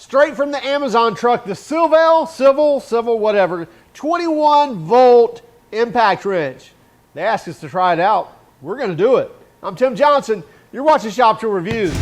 Straight from the Amazon truck, the Silvel, whatever, 21-volt impact wrench. They asked us to try it out. We're going to do it. I'm Tim Johnson. You're watching Shop Tool Reviews.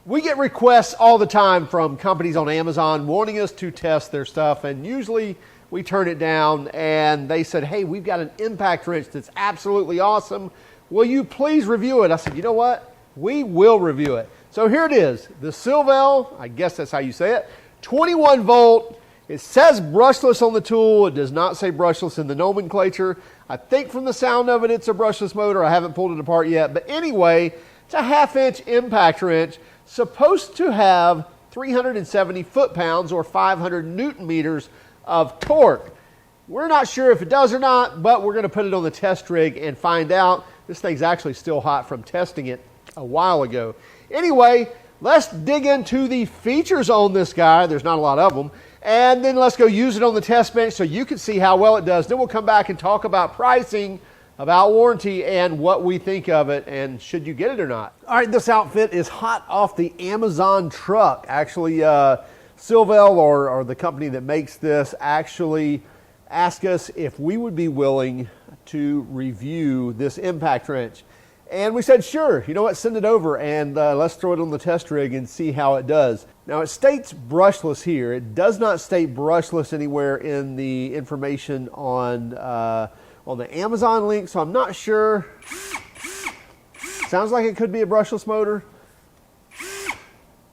We get requests all the time from companies on Amazon wanting us to test their stuff, and usually we turn it down, and they said, hey, we've got an impact wrench that's absolutely awesome. Will you please review it? I said, you know what? We will review it. So here it is, the Silvel, I guess that's how you say it, 21 volt. It says brushless on the tool. It does not say brushless in the nomenclature. I think from the sound of it, it's a brushless motor. I haven't pulled it apart yet. But anyway, it's a 1/2-inch impact wrench, supposed to have 370 foot-pounds or 500 newton meters of torque. We're not sure if it does or not, but we're going to put it on the test rig and find out. This thing's actually still hot from testing it a while ago. Anyway, let's dig into the features on this guy. There's not a lot of them. And then let's go use it on the test bench so you can see how well it does. Then we'll come back and talk about pricing, about warranty, and what we think of it, and should you get it or not. All right, this outfit is hot off the Amazon truck. Actually, Silvel, or the company that makes this, actually asked us if we would be willing to review this impact wrench. And we said, sure, you know what, send it over and let's throw it on the test rig and see how it does. Now it states brushless here. It does not state brushless anywhere in the information on the Amazon link, so I'm not sure. Sounds like it could be a brushless motor.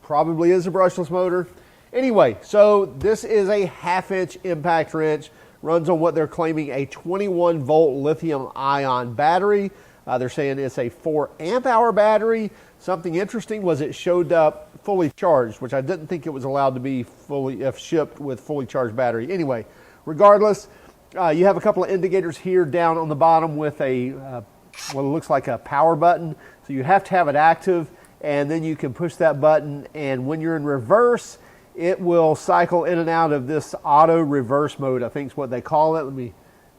Probably is a brushless motor. Anyway, so this is a 1/2-inch impact wrench. Runs on what they're claiming a 21-volt lithium-ion battery. They're saying it's a 4-amp-hour battery. Something interesting was it showed up fully charged, which I didn't think it was allowed to be fully, if shipped with fully charged battery. Anyway, regardless, you have a couple of indicators here down on the bottom with a what looks like a power button. So you have to have it active, and then you can push that button, and when you're in reverse, it will cycle in and out of this auto reverse mode, I think is what they call it. Let me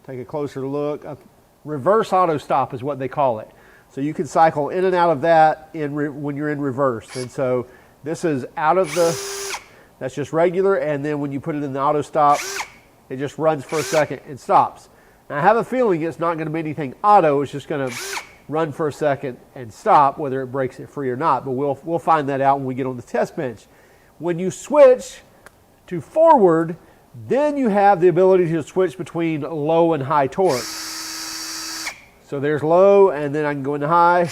take a closer look. Reverse auto stop is what they call it. So you can cycle in and out of that when you're in reverse. And so this is out of that's just regular, and then when you put it in the auto stop, it just runs for a second and stops. Now I have a feeling it's not going to be anything auto. It's just going to run for a second and stop, whether it breaks it free or not. But we'll find that out when we get on the test bench. When you switch to forward, then you have the ability to switch between low and high torque. So there's low, and then I can go into high.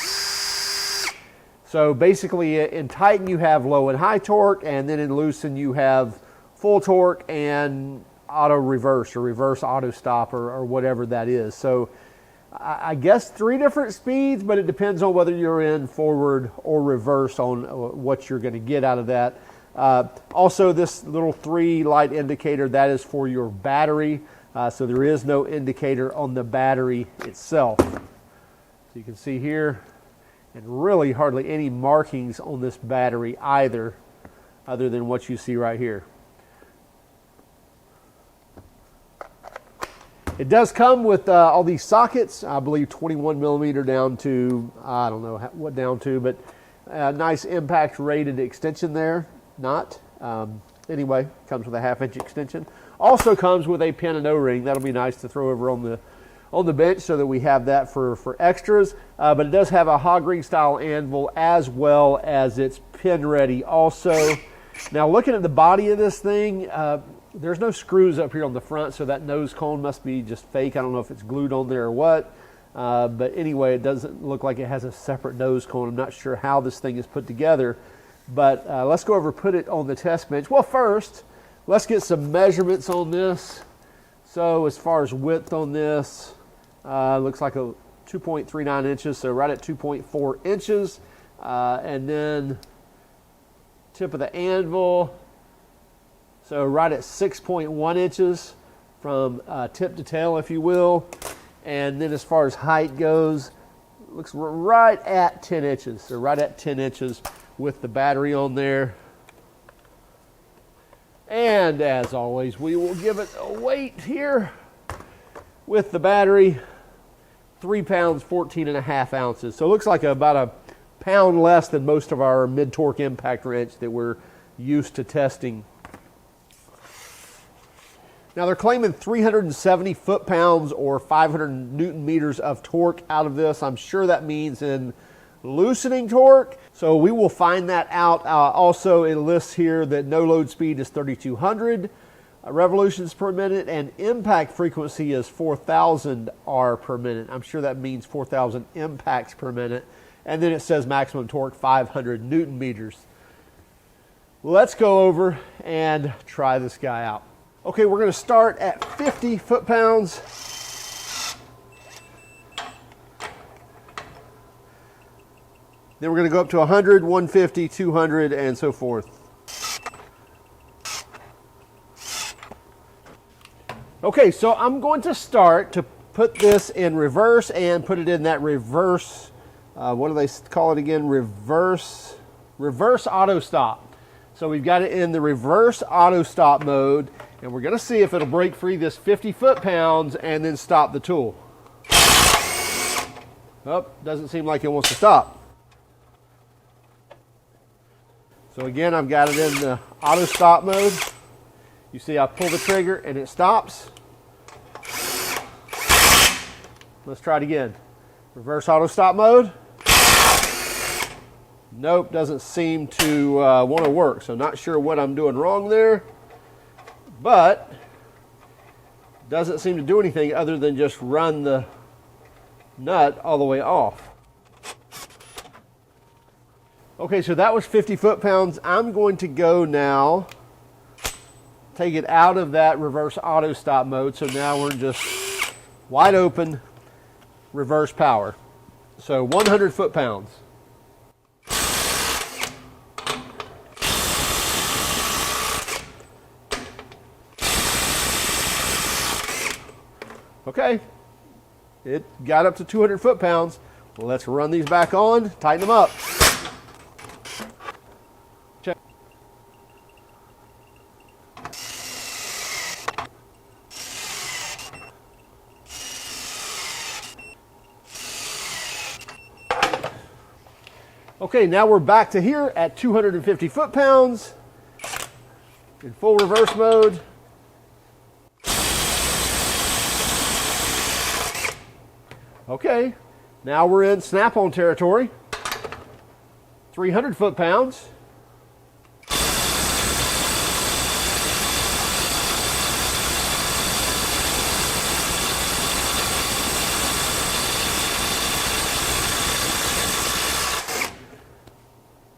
So basically in Titan you have low and high torque, and then in Loosen you have full torque and auto reverse or reverse auto stop or whatever that is. So I guess 3 different speeds, but it depends on whether you're in forward or reverse on what you're going to get out of that. Also, this little 3 light indicator, that is for your battery. So there is no indicator on the battery itself. So you can see here, and really hardly any markings on this battery either, other than what you see right here. It does come with all these sockets, I believe 21 millimeter down to, I don't know what down to, but a nice impact rated extension there. Not. Anyway, comes with a 1/2-inch extension. Also comes with a pin and O-ring. That'll be nice to throw over on the bench so that we have that for extras. But it does have a hog ring style anvil as well as it's pin ready also. Now looking at the body of this thing, there's no screws up here on the front, so that nose cone must be just fake. I don't know if it's glued on there or what. But anyway, it doesn't look like it has a separate nose cone. I'm not sure how this thing is put together. But let's go over and put it on the test bench. Well, first, let's get some measurements on this. So as far as width on this, looks like a 2.39 inches, so right at 2.4 inches. And then tip of the anvil, so right at 6.1 inches from tip to tail, if you will. And then as far as height goes, looks right at 10 inches, so right at 10 inches. With the battery on there. And as always, we will give it a weight here with the battery, 3 pounds, 14.5 ounces. So it looks like about a pound less than most of our mid-torque impact wrench that we're used to testing. Now they're claiming 370 foot-pounds or 500 Newton meters of torque out of this. I'm sure that means in loosening torque. So we will find that out. Also, it lists here that no load speed is 3,200 revolutions per minute and impact frequency is 4,000 R per minute. I'm sure that means 4,000 impacts per minute. And then it says maximum torque 500 Newton meters. Let's go over and try this guy out. Okay, we're going to start at 50 foot-pounds. Then we're going to go up to 100, 150, 200, and so forth. Okay, so I'm going to start to put this in reverse and put it in that reverse, what do they call it again? Reverse auto stop. So we've got it in the reverse auto stop mode, and we're going to see if it'll break free this 50 foot-pounds and then stop the tool. Oh, doesn't seem like it wants to stop. So again, I've got it in the auto stop mode. You see I pull the trigger and it stops. Let's try it again. Reverse auto stop mode. Nope, doesn't seem to want to work. So not sure what I'm doing wrong there. But doesn't seem to do anything other than just run the nut all the way off. Okay, so that was 50 foot-pounds. I'm going to go now, take it out of that reverse auto stop mode. So now we're just wide open reverse power. So 100 foot-pounds. Okay, it got up to 200 foot-pounds. Well, let's run these back on, tighten them up. Check. Okay, now we're back to here at 250 foot-pounds in full reverse mode. Okay, now we're in snap-on territory, 300 foot-pounds.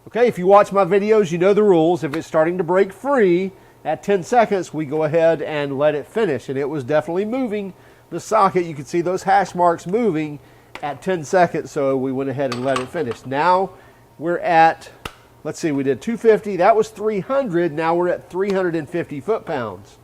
Okay, if you watch my videos, you know the rules. If it's starting to break free at 10 seconds, we go ahead and let it finish. And it was definitely moving the socket. You can see those hash marks moving at 10 seconds, so we went ahead and let it finish. Now we're at, let's see, we did 250, that was 300, now we're at 350 foot-pounds.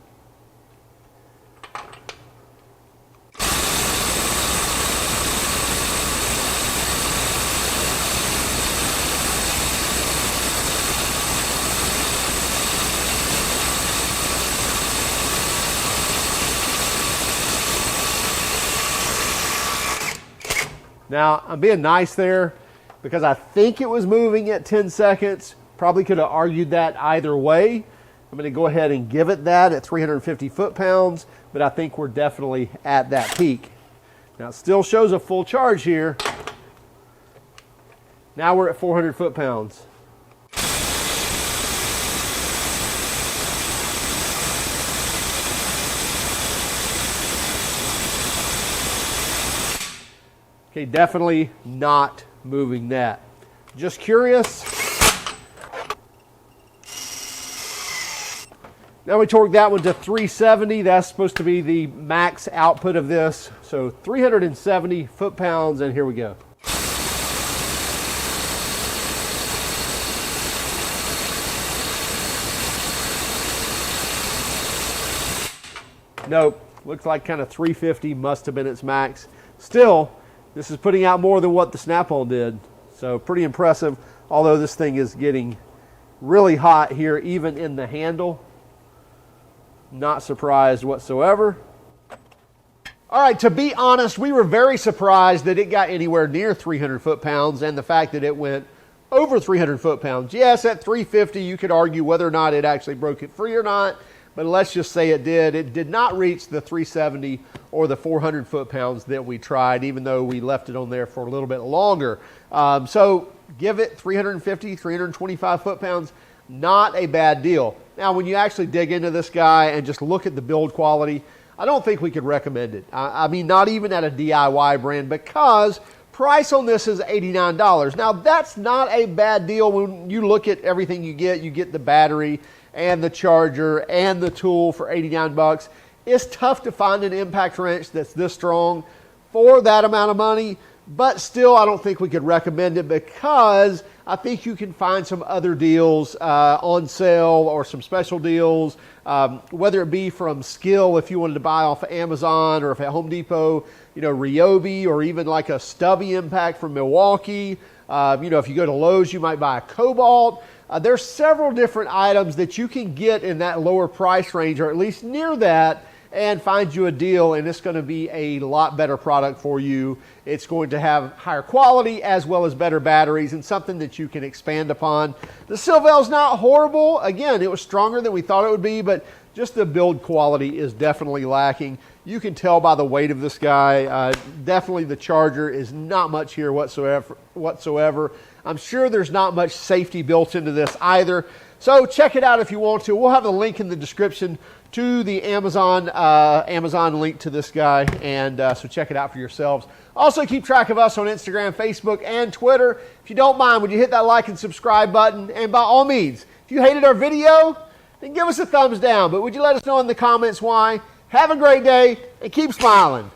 Now, I'm being nice there because I think it was moving at 10 seconds. Probably could have argued that either way. I'm going to go ahead and give it that at 350 foot-pounds, but I think we're definitely at that peak. Now, it still shows a full charge here. Now we're at 400 foot-pounds. Okay, definitely not moving that. Just curious. Now we torque that one to 370. That's supposed to be the max output of this. So 370 foot-pounds, and here we go. Nope, looks like kind of 350 must have been its max. Still, this is putting out more than what the snap-on did. So pretty impressive, although this thing is getting really hot here, even in the handle. Not surprised whatsoever. All right, to be honest, we were very surprised that it got anywhere near 300 foot-pounds, and the fact that it went over 300 foot-pounds. Yes, at 350, you could argue whether or not it actually broke it free or not, but let's just say it did. It did not reach the 370 or the 400 foot-pounds that we tried, even though we left it on there for a little bit longer. So give it 350, 325 foot-pounds, not a bad deal. Now, when you actually dig into this guy and just look at the build quality, I don't think we could recommend it. I mean, not even at a DIY brand, because price on this is $89. Now, that's not a bad deal when you look at everything you get. You get the battery and the charger and the tool for 89 bucks. It's tough to find an impact wrench that's this strong for that amount of money, but still, I don't think we could recommend it, because I think you can find some other deals on sale, or some special deals, whether it be from Skill if you wanted to buy off of Amazon, or if at Home Depot, you know, Ryobi, or even like a stubby impact from Milwaukee. You know, if you go to Lowe's, you might buy a Cobalt. There's several different items that you can get in that lower price range, or at least near that, and find you a deal, and it's going to be a lot better product for you. It's going to have higher quality as well as better batteries, and something that you can expand upon. The Silvel's not horrible. Again, it was stronger than we thought it would be, but just the build quality is definitely lacking. You can tell by the weight of this guy. Definitely the charger is not much here whatsoever. I'm sure there's not much safety built into this either. So check it out if you want to. We'll have a link in the description to the Amazon link to this guy, and so check it out for yourselves. Also, keep track of us on Instagram, Facebook, and Twitter. If you don't mind, would you hit that like and subscribe button? And by all means, if you hated our video, then give us a thumbs down. But would you let us know in the comments why? Have a great day, and keep smiling.